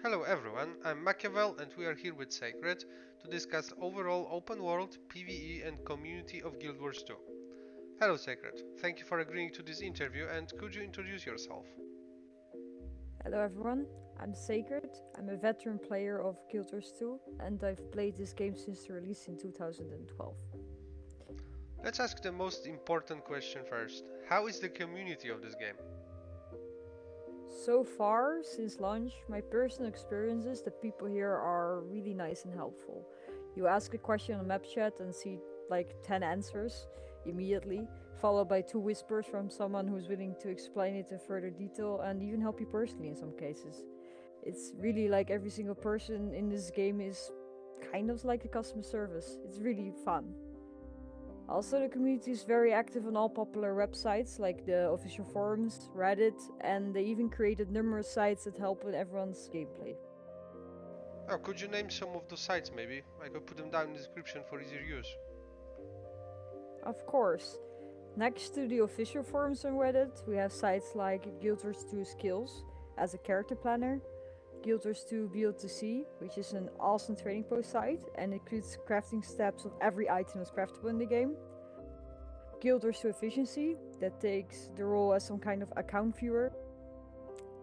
Hello everyone, I'm Machiavell and we are here with Sacred to discuss overall open world, PvE and community of Guild Wars 2. Hello Sacred, thank you for agreeing to this interview and could you introduce yourself? Hello everyone, I'm Sacred. I'm a veteran player of Guild Wars 2 and I've played this game since the release in 2012. Let's ask the most important question first. How is the community of this game? So far, since launch, my personal experience is that people here are really nice and helpful. You ask a question on map chat and see like 10 answers immediately, followed by 2 whispers from someone who's willing to explain it in further detail and even help you personally in some cases. It's really like every single person in this game is kind of like a customer service. It's really fun. Also, the community is very active on all popular websites like the official forums, Reddit, and they even created numerous sites that help with everyone's gameplay. Oh, could you name some of those sites maybe? I could put them down in the description for easier use. Of course, next to the official forums on Reddit, we have sites like Guild Wars 2 Skills as a character planner, Guild Wars 2 Build to See, which is an awesome trading post site and includes crafting steps of every item that's craftable in the game. Guild Wars 2 Efficiency, that takes the role as some kind of account viewer.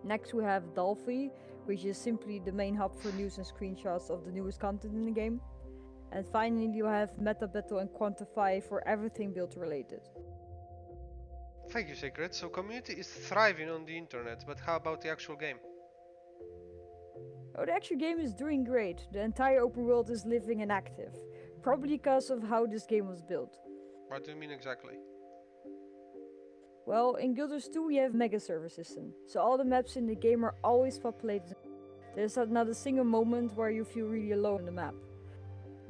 Next we have Dolphy, which is simply the main hub for news and screenshots of the newest content in the game. And finally you have Meta Battle and Quantify for everything build related. Thank you Sacred, so community is thriving on the internet, but how about the actual game? Oh, the actual game is doing great. The entire open world is living and active. Probably because of how this game was built. What do you mean exactly? Well, in Guild Wars 2 we have mega server system, so all the maps in the game are always populated. There's not a single moment where you feel really alone on the map.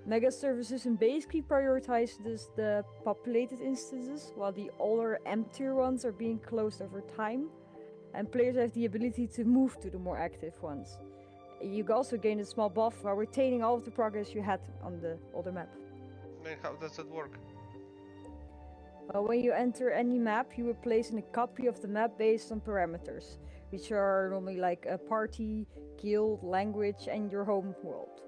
Mega server system basically prioritizes the populated instances, while the older, emptier ones are being closed over time, and players have the ability to move to the more active ones. You also gain a small buff while retaining all of the progress you had on the older map. And how does that work? When you enter any map, you will place in a copy of the map based on parameters, which are normally like a party, guild, language, and your home world.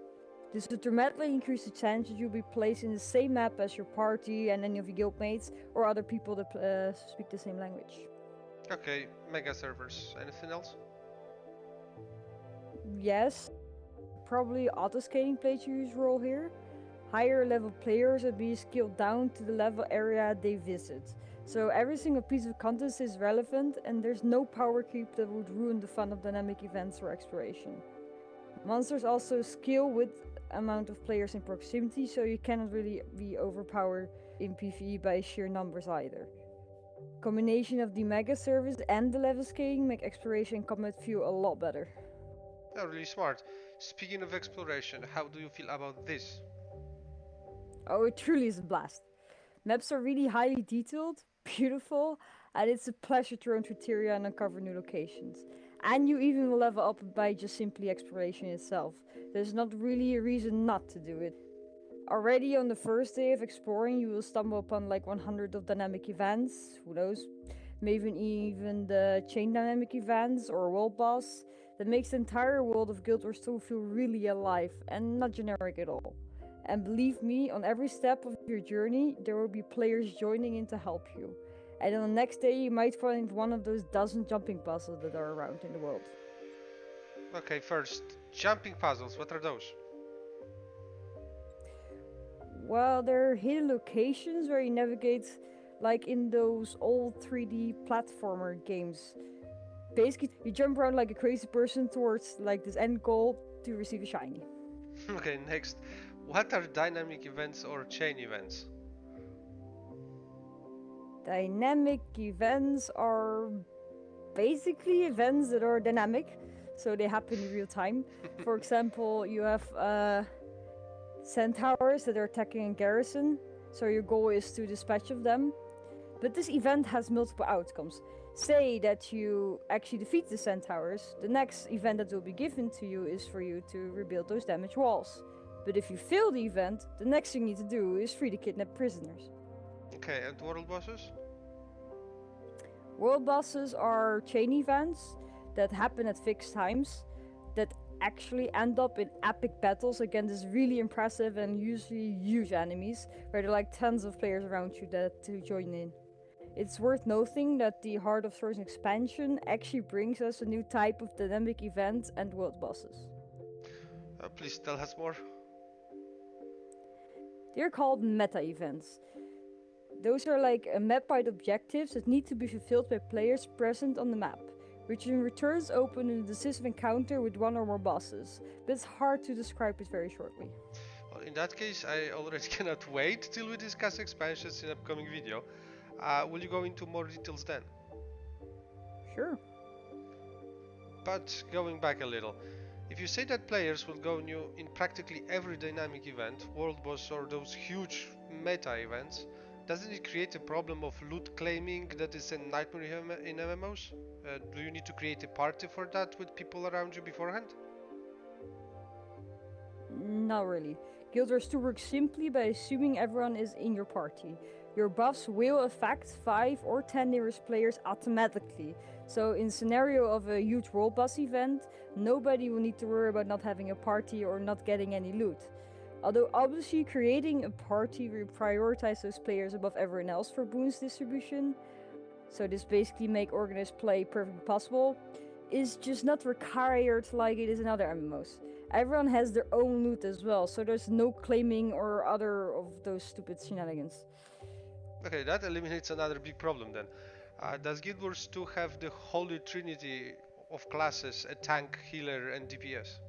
This will dramatically increase the chance that you'll be placed in the same map as your party and any of your guildmates or other people that speak the same language. Okay, mega servers. Anything else? Yes, probably auto-scaling plays a huge role here. Higher level players are being scaled down to the level area they visit. So every single piece of content is relevant and there's no power creep that would ruin the fun of dynamic events or exploration. Monsters also scale with amount of players in proximity, so you cannot really be overpowered in PvE by sheer numbers either. Combination of the mega service and the level scaling make exploration and combat feel a lot better. Oh, really smart. Speaking of exploration, how do you feel about this? Oh, it truly is a blast. Maps are really highly detailed, beautiful, and it's a pleasure to roam through Tyria and uncover new locations. And you even will level up by just simply exploration itself. There's not really a reason not to do it. Already on the first day of exploring, you will stumble upon like 100 of dynamic events, who knows, maybe even the chain dynamic events or world boss, that makes the entire world of Guild Wars 2 feel really alive and not generic at all. And believe me, on every step of your journey, there will be players joining in to help you. And on the next day, you might find one of those dozen jumping puzzles that are around in the world. Okay, first, jumping puzzles, what are those? Well, there are hidden locations where you navigate like in those old 3D platformer games. Basically, you jump around like a crazy person towards like this end goal to receive a shiny. Okay, next, what are dynamic events or chain events? Dynamic events are basically events that are dynamic, so they happen in real time. For example, you have centaurs that are attacking a garrison, so your goal is to dispatch of them. But this event has multiple outcomes. Say that you actually defeat the centaurs, the next event that will be given to you is for you to rebuild those damaged walls. But if you fail the event, the next thing you need to do is free the kidnapped prisoners. Okay, and world bosses? World bosses are chain events that happen at fixed times that actually end up in epic battles against these really impressive and usually huge enemies, where there are like tons of players around you that to join in. It's worth noting that the Heart of Swords expansion actually brings us a new type of dynamic event and world bosses. Please tell us more. They're called meta events. Those are like map-wide objectives that need to be fulfilled by players present on the map, which in return open a decisive encounter with one or more bosses, but it's hard to describe it very shortly. Well, in that case, I already cannot wait till we discuss expansions in upcoming video. Will you go into more details then? Sure. But going back a little, if you say that players will go new in practically every dynamic event, world boss or those huge meta events, doesn't it create a problem of loot claiming that is a nightmare in MMOs? Do you need to create a party for that with people around you beforehand? Not really. Guild Wars 2 works simply by assuming everyone is in your party. Your buffs will affect 5 or 10 nearest players automatically. So in scenario of a huge world boss event, nobody will need to worry about not having a party or not getting any loot. Although obviously creating a party will prioritize those players above everyone else for boons distribution, so this basically make organized play perfectly possible, is just not required like it is in other MMOs. Everyone has their own loot as well, so there's no claiming or other of those stupid shenanigans. Okay, that eliminates another big problem then. Does Guild Wars 2 have the holy trinity of classes, a tank, healer and DPS?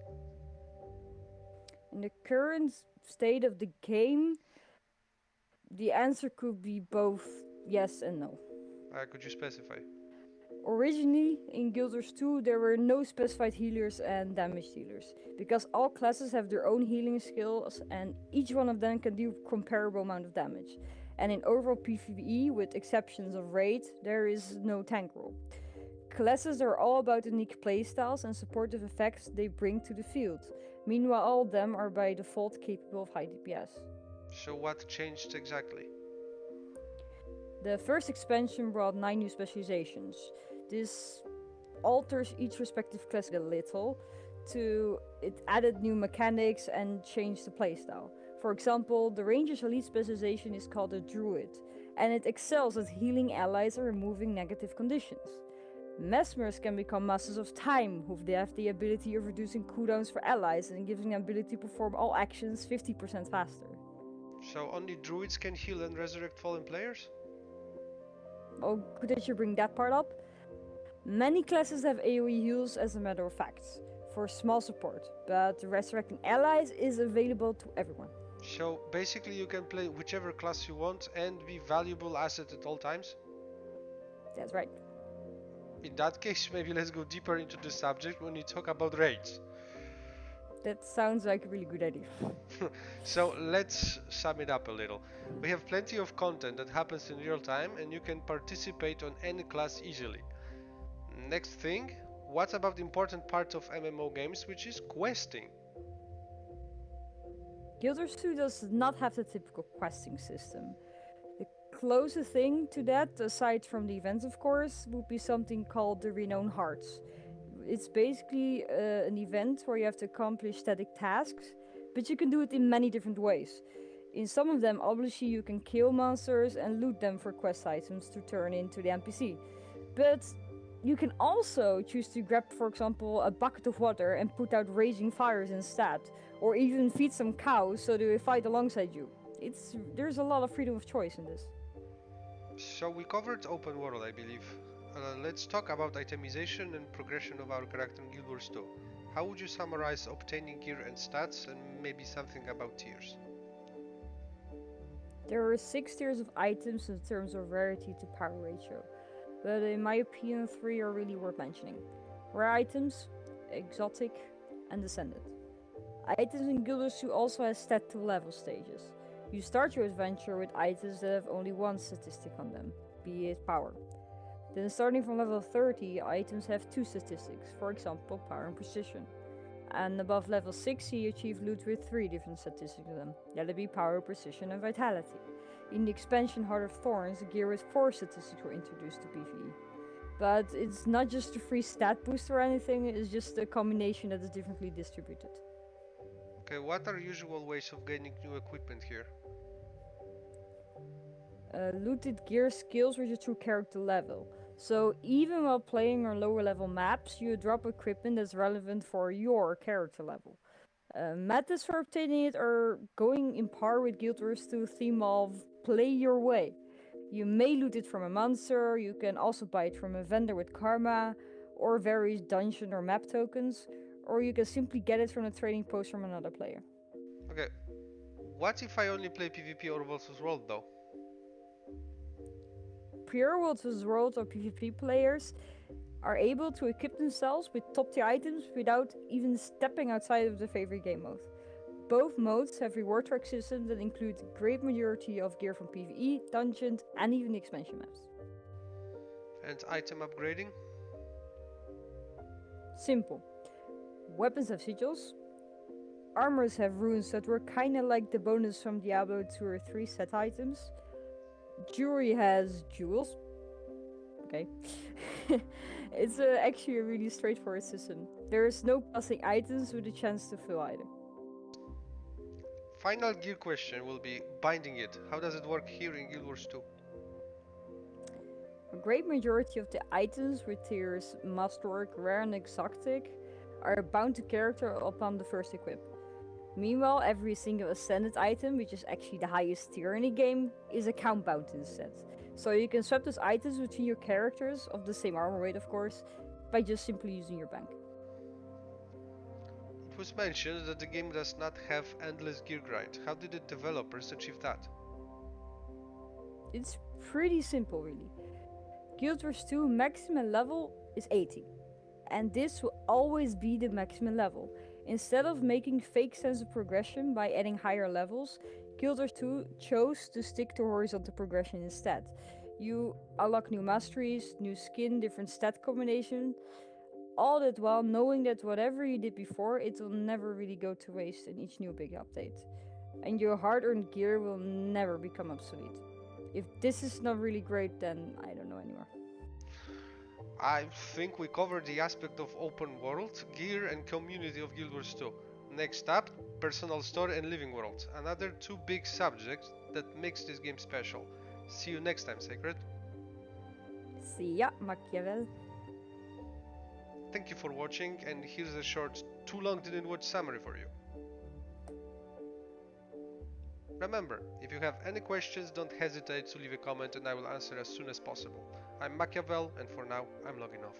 In the current state of the game, the answer could be both yes and no. Could you specify? Originally, in Guild Wars 2, there were no specified healers and damage dealers, because all classes have their own healing skills and each one of them can do comparable amount of damage. And in overall PvE, with exceptions of raid, there is no tank role. Classes are all about unique playstyles and supportive effects they bring to the field. Meanwhile, all of them are by default capable of high DPS. So what changed exactly? The first expansion brought 9 new specializations. This alters each respective class a little. It added new mechanics and changed the playstyle. For example, the Ranger's elite specialization is called a Druid, and it excels at healing allies and removing negative conditions. Mesmers can become Masters of Time, who have the ability of reducing cooldowns for allies and giving the ability to perform all actions 50% faster. So only druids can heal and resurrect fallen players? Oh, good that you bring that part up. Many classes have AoE heals as a matter of fact, for small support, but resurrecting allies is available to everyone. So basically you can play whichever class you want and be valuable asset at all times? That's right. In that case, maybe let's go deeper into the subject when we talk about raids. That sounds like a really good idea. So let's sum it up a little. We have plenty of content that happens in real time and you can participate on any class easily. Next thing, what about the important part of MMO games, which is questing? Guild Wars 2 does not have the typical questing system. The closest thing to that, aside from the events of course, would be something called the Renowned Hearts. It's basically an event where you have to accomplish static tasks, but you can do it in many different ways. In some of them, obviously you can kill monsters and loot them for quest items to turn into the NPC. But you can also choose to grab, for example, a bucket of water and put out raging fires instead, or even feed some cows so they will fight alongside you. There's a lot of freedom of choice in this. So we covered open world, I believe. Let's talk about itemization and progression of our character in Guild Wars 2. How would you summarize obtaining gear and stats, and maybe something about tiers? There are 6 tiers of items in terms of rarity to power ratio, but in my opinion 3 are really worth mentioning. Rare items, exotic, and descendant. Items in Guild Wars 2 also has stat to level stages. You start your adventure with items that have only one statistic on them, be it power. Then starting from level 30, items have 2 statistics, for example power and precision. And above level 60 you achieve loot with 3 different statistics on them, that would be power, precision and vitality. In the expansion Heart of Thorns, gear with 4 statistics were introduced to PvE. But it's not just a free stat boost or anything, it's just a combination that is differently distributed. Okay, what are usual ways of gaining new equipment here? Looted gear skills with your true character level. So even while playing on lower level maps, you drop equipment that's relevant for your character level. Methods for obtaining it are going in par with Guild Wars 2 theme of play your way. You may loot it from a monster, you can also buy it from a vendor with karma, or various dungeon or map tokens, or you can simply get it from a trading post from another player. Okay, what if I only play PvP or versus world though? Pure World vs. World or PvP players are able to equip themselves with top tier items without even stepping outside of their favorite game mode. Both modes have reward track systems that include a great majority of gear from PvE, dungeons, and even the expansion maps. And item upgrading? Simple. Weapons have sigils, armors have runes that were kinda like the bonus from Diablo 2 or 3 set items. Jewelry has jewels. Okay. It's actually a really straightforward system. There is no passing items with a chance to fill either. Final gear question will be binding it. How does it work here in Guild Wars 2? A great majority of the items with tiers Masterwork, Rare, and Exotic are bound to character upon the first equip. Meanwhile, every single ascended item, which is actually the highest tier in the game, is account bound instead. So you can swap those items between your characters, of the same armor weight of course, by just simply using your bank. It was mentioned that the game does not have endless gear grind. How did the developers achieve that? It's pretty simple really. Guild Wars 2 maximum level is 80, and this will always be the maximum level. Instead of making fake sense of progression by adding higher levels, Guild Wars 2 chose to stick to horizontal progression instead. You unlock new masteries, new skin, different stat combinations, all that while knowing that whatever you did before, it will never really go to waste in each new big update. And your hard-earned gear will never become obsolete. If this is not really great, then I don't know anymore. I think we covered the aspect of open world, gear and community of Guild Wars 2. Next up, personal story and living world, another two big subjects that makes this game special. See you next time, Sacred. See ya, Machiavell. Thank you for watching, and here's a short too long didn't watch summary for you. Remember, if you have any questions, don't hesitate to leave a comment and I will answer as soon as possible. I'm Machiavell, and for now, I'm logging off.